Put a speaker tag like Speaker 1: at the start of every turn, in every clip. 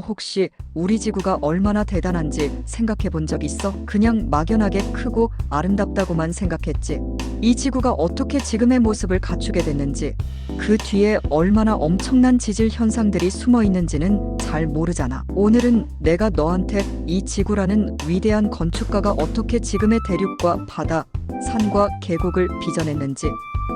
Speaker 1: 혹시 우리 지구가 얼마나 대단한지 생각해 본 적 있어? 그냥 막연하게 크고 아름답다고만 생각했지. 이 지구가 어떻게 지금의 모습을 갖추게 됐는지, 그 뒤에 얼마나 엄청난 지질 현상들이 숨어 있는지는 잘 모르잖아. 오늘은 내가 너한테 이 지구라는 위대한 건축가가 어떻게 지금의 대륙과 바다, 산과 계곡을 빚어냈는지,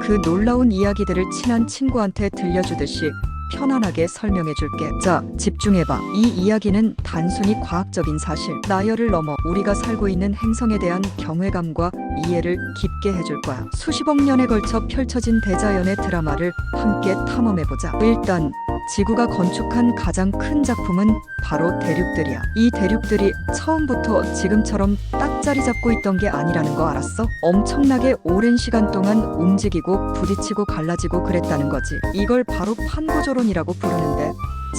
Speaker 1: 그 놀라운 이야기들을 친한 친구한테 들려주듯이 편안하게 설명해 줄게. 자, 집중해봐. 이 이야기는 단순히 과학적인 사실, 나열을 넘어 우리가 살고 있는 행성에 대한 경외감과 이해를 깊게 해줄 거야. 수십억 년에 걸쳐 펼쳐진 대자연의 드라마를 함께 탐험해보자. 일단 지구가 건축한 가장 큰 작품은 바로 대륙들이야. 이 대륙들이 처음부터 지금처럼 딱 자리 잡고 있던 게 아니라는 거 알았어? 엄청나게 오랜 시간 동안 움직이고 부딪히고 갈라지고 그랬다는 거지. 이걸 바로 판고조론이라고 부르는데,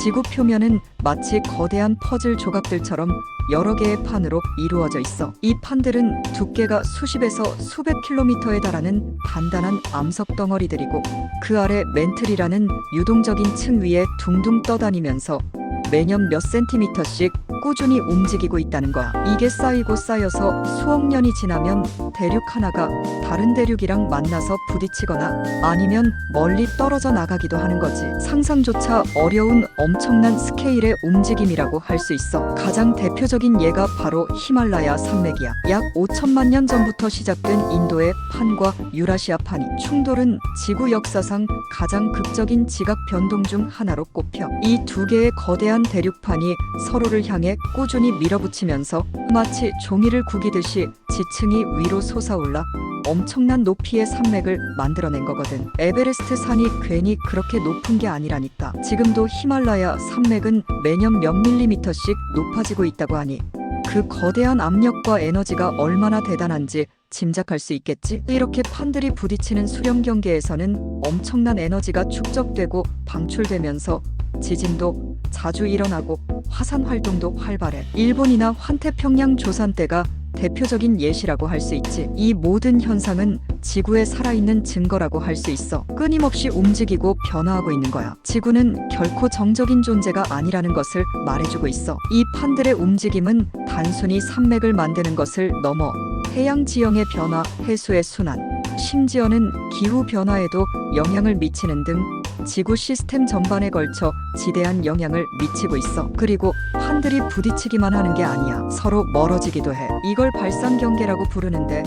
Speaker 1: 지구 표면은 마치 거대한 퍼즐 조각들처럼 여러 개의 판으로 이루어져 있어. 이 판들은 두께가 수십에서 수백 킬로미터에 달하는 단단한 암석 덩어리들이고, 그 아래 멘틀이라는 유동적인 층 위에 둥둥 떠다니면서 매년 몇 센티미터씩 꾸준히 움직이고 있다는 거야. 이게 쌓이고 쌓여서 수억 년이 지나면 대륙 하나가 다른 대륙이랑 만나서 부딪히거나 아니면 멀리 떨어져 나가기도 하는 거지. 상상조차 어려운 엄청난 스케일의 움직임이라고 할 수 있어. 가장 대표적인 예가 바로 히말라야 산맥이야. 약 5천만 년 전부터 시작된 인도의 판과 유라시아 판이 충돌은 지구 역사상 가장 극적인 지각 변동 중 하나로 꼽혀. 이 두 개의 거대한 대륙판이 서로를 향해 꾸준히 밀어붙이면서 마치 종이를 구기듯이 지층이 위로 솟아올라 엄청난 높이의 산맥을 만들어낸 거거든. 에베레스트 산이 괜히 그렇게 높은 게 아니라니까. 지금도 히말라야 산맥은 매년 몇 밀리미터씩 높아지고 있다고 하니 그 거대한 압력과 에너지가 얼마나 대단한지 짐작할 수 있겠지? 이렇게 판들이 부딪히는 수령 경계에서는 엄청난 에너지가 축적되고 방출되면서 지진도 자주 일어나고 화산 활동도 활발해. 일본이나 환태평양 조산 때가 대표적인 예시라고 할 수 있지. 이 모든 현상은 지구에 살아있는 증거라고 할 수 있어. 끊임없이 움직이고 변화하고 있는 거야. 지구는 결코 정적인 존재가 아니라는 것을 말해주고 있어. 이 판들의 움직임은 단순히 산맥을 만드는 것을 넘어 해양 지형의 변화, 해수의 순환, 심지어는 기후 변화에도 영향을 미치는 등 지구 시스템 전반에 걸쳐 지대한 영향을 미치고 있어. 그리고 판들이 부딪히기만 하는 게 아니야. 서로 멀어지기도 해. 이걸 발산경계라고 부르는데,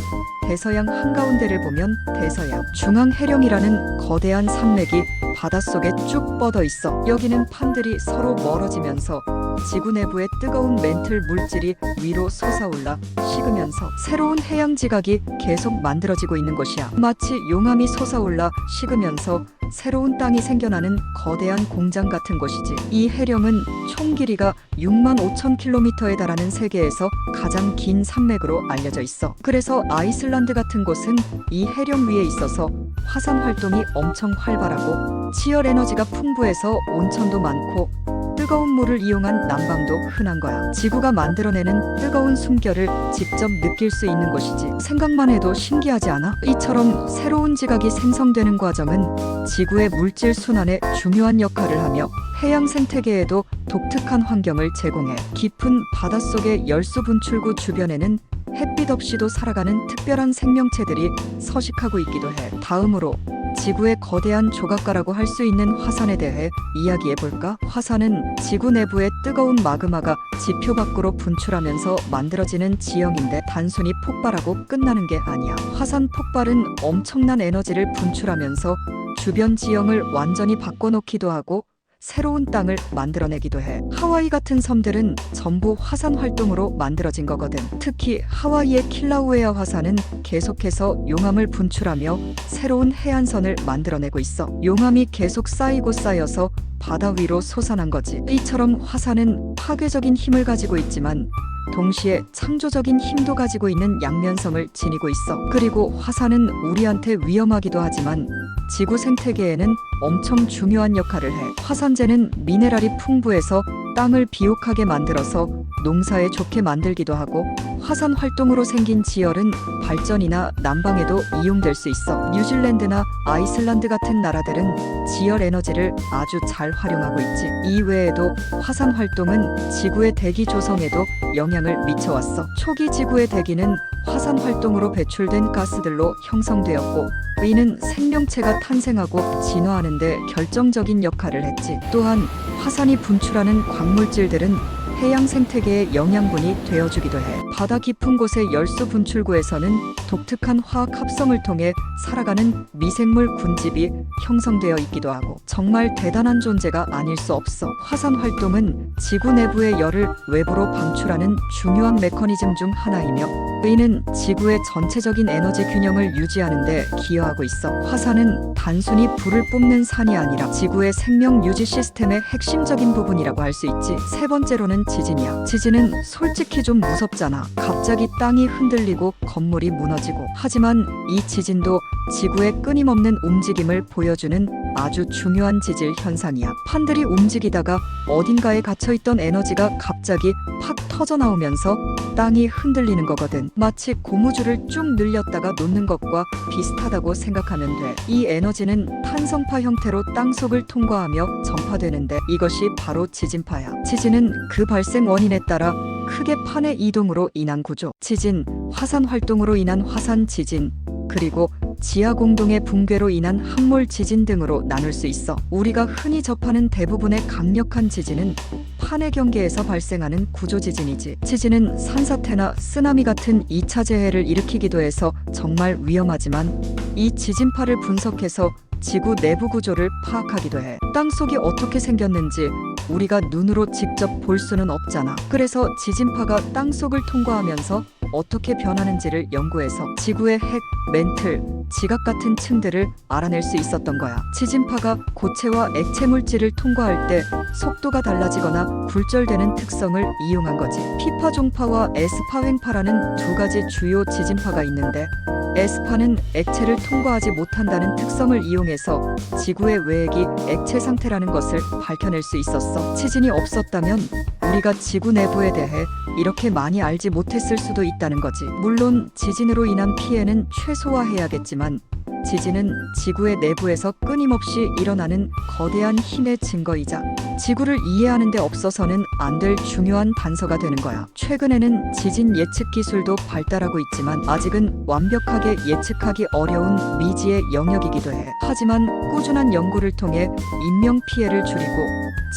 Speaker 1: 대서양 한가운데를 보면 대서양 중앙해령이라는 거대한 산맥이 바닷속에 쭉 뻗어 있어. 여기는 판들이 서로 멀어지면서 지구 내부의 뜨거운 멘틀 물질이 위로 솟아올라 식으면서 새로운 해양 지각이 계속 만들어지고 있는 곳이야. 마치 용암이 솟아올라 식으면서 새로운 땅이 생겨나는 거대한 공장 같은 곳이지. 이 해령은 총 길이가 6만 5천 킬로미터에 달하는 세계에서 가장 긴 산맥으로 알려져 있어. 그래서 아이슬란드 같은 곳은 이 해령 위에 있어서 화산 활동이 엄청 활발하고 치열 에너지가 풍부해서 온천도 많고 뜨거운 물을 이용한 난방도 흔한 거야. 지구가 만들어내는 뜨거운 숨결을 직접 느낄 수 있는 곳이지. 생각만 해도 신기하지 않아? 이처럼 새로운 지각이 생성되는 과정은 지구의 물질 순환에 중요한 역할을 하며 해양 생태계에도 독특한 환경을 제공해. 깊은 바닷속의 열수 분출구 주변에는 햇빛 없이도 살아가는 특별한 생명체들이 서식하고 있기도 해. 다음으로 지구의 거대한 조각가라고 할 수 있는 화산에 대해 이야기해볼까? 화산은 지구 내부의 뜨거운 마그마가 지표 밖으로 분출하면서 만들어지는 지형인데, 단순히 폭발하고 끝나는 게 아니야. 화산 폭발은 엄청난 에너지를 분출하면서 주변 지형을 완전히 바꿔놓기도 하고 새로운 땅을 만들어내기도 해. 하와이 같은 섬들은 전부 화산 활동으로 만들어진 거거든. 특히 하와이의 킬라우에아 화산은 계속해서 용암을 분출하며 새로운 해안선을 만들어내고 있어. 용암이 계속 쌓이고 쌓여서 바다 위로 솟아난 거지. 이처럼 화산은 파괴적인 힘을 가지고 있지만 동시에 창조적인 힘도 가지고 있는 양면성을 지니고 있어. 그리고 화산은 우리한테 위험하기도 하지만 지구 생태계에는 엄청 중요한 역할을 해. 화산재는 미네랄이 풍부해서 땅을 비옥하게 만들어서 농사에 좋게 만들기도 하고, 화산 활동으로 생긴 지열은 발전이나 난방에도 이용될 수 있어. 뉴질랜드나 아이슬란드 같은 나라들은 지열 에너지를 아주 잘 활용하고 있지. 이 외에도 화산 활동은 지구의 대기 조성에도 영향을 미쳐왔어. 초기 지구의 대기는 화산 활동으로 배출된 가스들로 형성되었고, 이는 생명체가 탄생하고 진화하는 데 결정적인 역할을 했지. 또한 화산이 분출하는 광물질들은 해양 생태계의 영양분이 되어주기도 해. 바다 깊은 곳의 열수 분출구에서는 독특한 화학 합성을 통해 살아가는 미생물 군집이 형성되어 있기도 하고, 정말 대단한 존재가 아닐 수 없어. 화산 활동은 지구 내부의 열을 외부로 방출하는 중요한 메커니즘 중 하나이며, 이는 지구의 전체적인 에너지 균형을 유지하는 데 기여하고 있어. 화산은 단순히 불을 뿜는 산이 아니라 지구의 생명 유지 시스템의 핵심적인 부분이라고 할 수 있지. 세 번째로는 지진이야. 지진은 솔직히 좀 무섭잖아. 갑자기 땅이 흔들리고 건물이 무너지고. 하지만 이 지진도 지구의 끊임없는 움직임을 보여주는 아주 중요한 지질 현상이야. 판들이 움직이다가 어딘가에 갇혀있던 에너지가 갑자기 팍 터져나오면서 땅이 흔들리는 거거든. 마치 고무줄을 쭉 늘렸다가 놓는 것과 비슷하다고 생각하면 돼. 이 에너지는 탄성파 형태로 땅속을 통과하며 전파되는데, 이것이 바로 지진파야. 지진은 그 발생 원인에 따라 크게 판의 이동으로 인한 구조, 지진, 화산 활동으로 인한 화산 지진, 그리고 지하 공동의 붕괴로 인한 함몰 지진 등으로 나눌 수 있어. 우리가 흔히 접하는 대부분의 강력한 지진은 판의 경계에서 발생하는 구조 지진이지. 지진은 산사태나 쓰나미 같은 2차 재해를 일으키기도 해서 정말 위험하지만, 이 지진파를 분석해서 지구 내부 구조를 파악하기도 해. 땅속이 어떻게 생겼는지 우리가 눈으로 직접 볼 수는 없잖아. 그래서 지진파가 땅속을 통과하면서 어떻게 변하는지를 연구해서 지구의 핵, 멘틀, 지각 같은 층들을 알아낼 수 있었던 거야. 지진파가 고체와 액체 물질을 통과할 때 속도가 달라지거나 굴절되는 특성을 이용한 거지. P파 종파와 S파 횡파라는 두 가지 주요 지진파가 있는데, S파는 액체를 통과하지 못한다는 특성을 이용해서 지구의 외액이 액체 상태라는 것을 밝혀낼 수 있었어. 지진이 없었다면 우리가 지구 내부에 대해 이렇게 많이 알지 못했을 수도 있다는 거지. 물론 지진으로 인한 피해는 최소화해야겠지만, 지진은 지구의 내부에서 끊임없이 일어나는 거대한 힘의 증거이자 지구를 이해하는 데 없어서는 안 될 중요한 단서가 되는 거야. 최근에는 지진 예측 기술도 발달하고 있지만 아직은 완벽하게 예측하기 어려운 미지의 영역이기도 해. 하지만 꾸준한 연구를 통해 인명 피해를 줄이고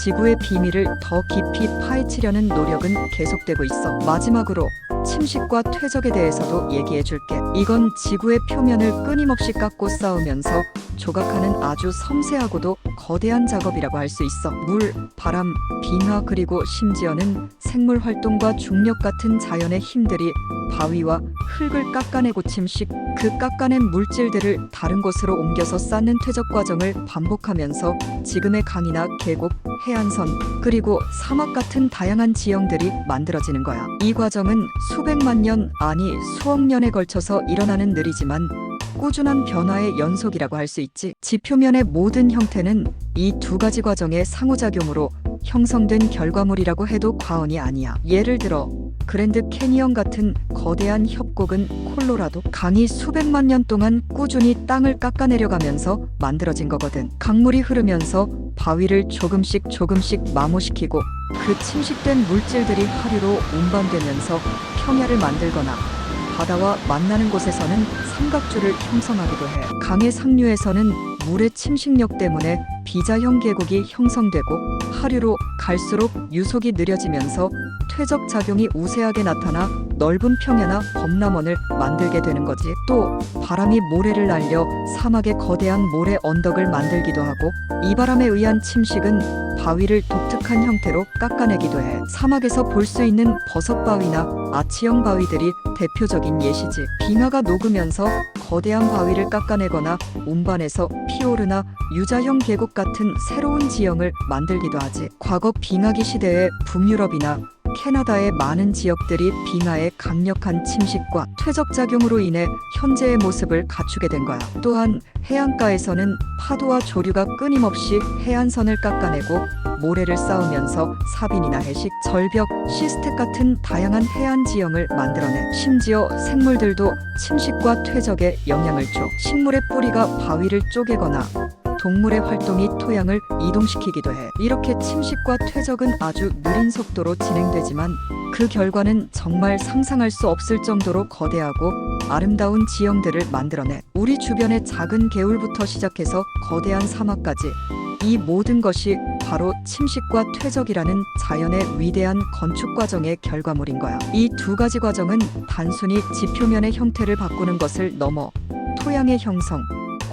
Speaker 1: 지구의 비밀을 더 깊이 파헤치려는 노력은 계속되고 있어. 마지막으로 침식과 퇴적에 대해서도 얘기해 줄게. 이건 지구의 표면을 끊임없이 깎고 쌓으면서 조각하는 아주 섬세하고도 거대한 작업이라고 할 수 있어. 물, 바람, 빙하, 그리고 심지어는 생물 활동과 중력 같은 자연의 힘들이 바위와 흙을 깎아내고 침식, 그 깎아낸 물질들을 다른 곳으로 옮겨서 쌓는 퇴적 과정을 반복하면서 지금의 강이나 계곡, 해안선, 그리고 사막 같은 다양한 지형들이 만들어지는 거야. 이 과정은 수백만 년, 아니 수억 년에 걸쳐서 일어나는 느리지만 꾸준한 변화의 연속이라고 할 수 있지. 지표면의 모든 형태는 이 두 가지 과정의 상호작용으로 형성된 결과물이라고 해도 과언이 아니야. 예를 들어 그랜드 캐니언 같은 거대한 협곡은 콜로라도 강이 수백만 년 동안 꾸준히 땅을 깎아내려가면서 만들어진 거거든. 강물이 흐르면서 바위를 조금씩 마모시키고 그 침식된 물질들이 하류로 운반되면서 평야를 만들거나, 바다와 만나는 곳에서는 삼각주를 형성하기도 해. 강의 상류에서는 물의 침식력 때문에 비자형 계곡이 형성되고, 하류로 갈수록 유속이 느려지면서 퇴적 작용이 우세하게 나타나 넓은 평야나 범람원을 만들게 되는 거지. 또 바람이 모래를 날려 사막의 거대한 모래 언덕을 만들기도 하고, 이 바람에 의한 침식은 바위를 독특한 형태로 깎아내기도 해. 사막에서 볼 수 있는 버섯바위나 아치형 바위들이 대표적인 예시지. 빙하가 녹으면서 거대한 바위를 깎아내거나 운반해서 피오르나 유자형 계곡 같은 새로운 지형을 만들기도 하지. 과거 빙하기 시대의 북유럽이나 캐나다의 많은 지역들이 빙하의 강력한 침식과 퇴적 작용으로 인해 현재의 모습을 갖추게 된 거야. 또한 해안가에서는 파도와 조류가 끊임없이 해안선을 깎아내고 모래를 쌓으면서 사빈이나 해식, 절벽, 시스텍 같은 다양한 해안 지형을 만들어내. 심지어 생물들도 침식과 퇴적에 영향을 줘. 식물의 뿌리가 바위를 쪼개거나 동물의 활동이 토양을 이동시키기도 해. 이렇게 침식과 퇴적은 아주 느린 속도로 진행되지만 그 결과는 정말 상상할 수 없을 정도로 거대하고 아름다운 지형들을 만들어내. 우리 주변의 작은 개울부터 시작해서 거대한 사막까지 이 모든 것이 바로 침식과 퇴적이라는 자연의 위대한 건축 과정의 결과물인 거야. 이 두 가지 과정은 단순히 지표면의 형태를 바꾸는 것을 넘어 토양의 형성,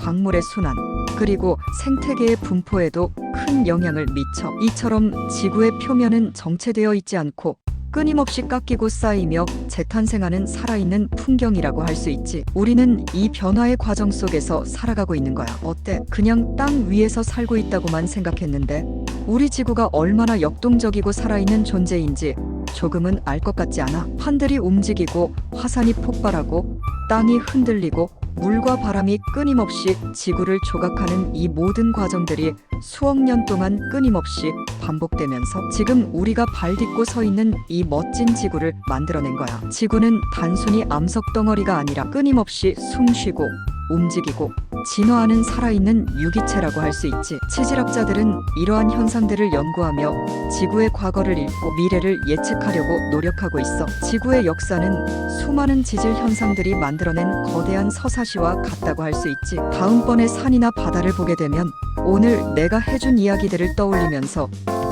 Speaker 1: 광물의 순환, 그리고 생태계의 분포에도 큰 영향을 미쳐. 이처럼 지구의 표면은 정체되어 있지 않고 끊임없이 깎이고 쌓이며 재탄생하는 살아있는 풍경이라고 할 수 있지. 우리는 이 변화의 과정 속에서 살아가고 있는 거야. 어때? 그냥 땅 위에서 살고 있다고만 생각했는데 우리 지구가 얼마나 역동적이고 살아있는 존재인지 조금은 알 것 같지 않아? 하늘이 움직이고 화산이 폭발하고 땅이 흔들리고 물과 바람이 끊임없이 지구를 조각하는 이 모든 과정들이 수억 년 동안 끊임없이 반복되면서 지금 우리가 발 딛고 서 있는 이 멋진 지구를 만들어낸 거야. 지구는 단순히 암석 덩어리가 아니라 끊임없이 숨쉬고 움직이고 진화하는 살아있는 유기체라고 할 수 있지. 지질학자들은 이러한 현상들을 연구하며 지구의 과거를 읽고 미래를 예측하려고 노력하고 있어. 지구의 역사는 수많은 지질 현상들이 만들어낸 거대한 서사시와 같다고 할 수 있지. 다음번에 산이나 바다를 보게 되면 오늘 내가 해준 이야기들을 떠올리면서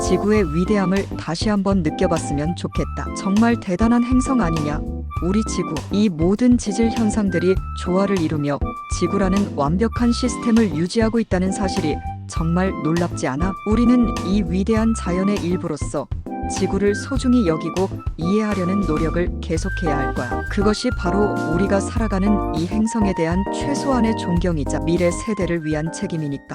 Speaker 1: 지구의 위대함을 다시 한번 느껴봤으면 좋겠다. 정말 대단한 행성 아니냐? 우리 지구. 이 모든 지질 현상들이 조화를 이루며 지구라는 완벽한 시스템을 유지하고 있다는 사실이 정말 놀랍지 않아? 우리는 이 위대한 자연의 일부로서 지구를 소중히 여기고 이해하려는 노력을 계속해야 할 거야. 그것이 바로 우리가 살아가는 이 행성에 대한 최소한의 존경이자 미래 세대를 위한 책임이니까.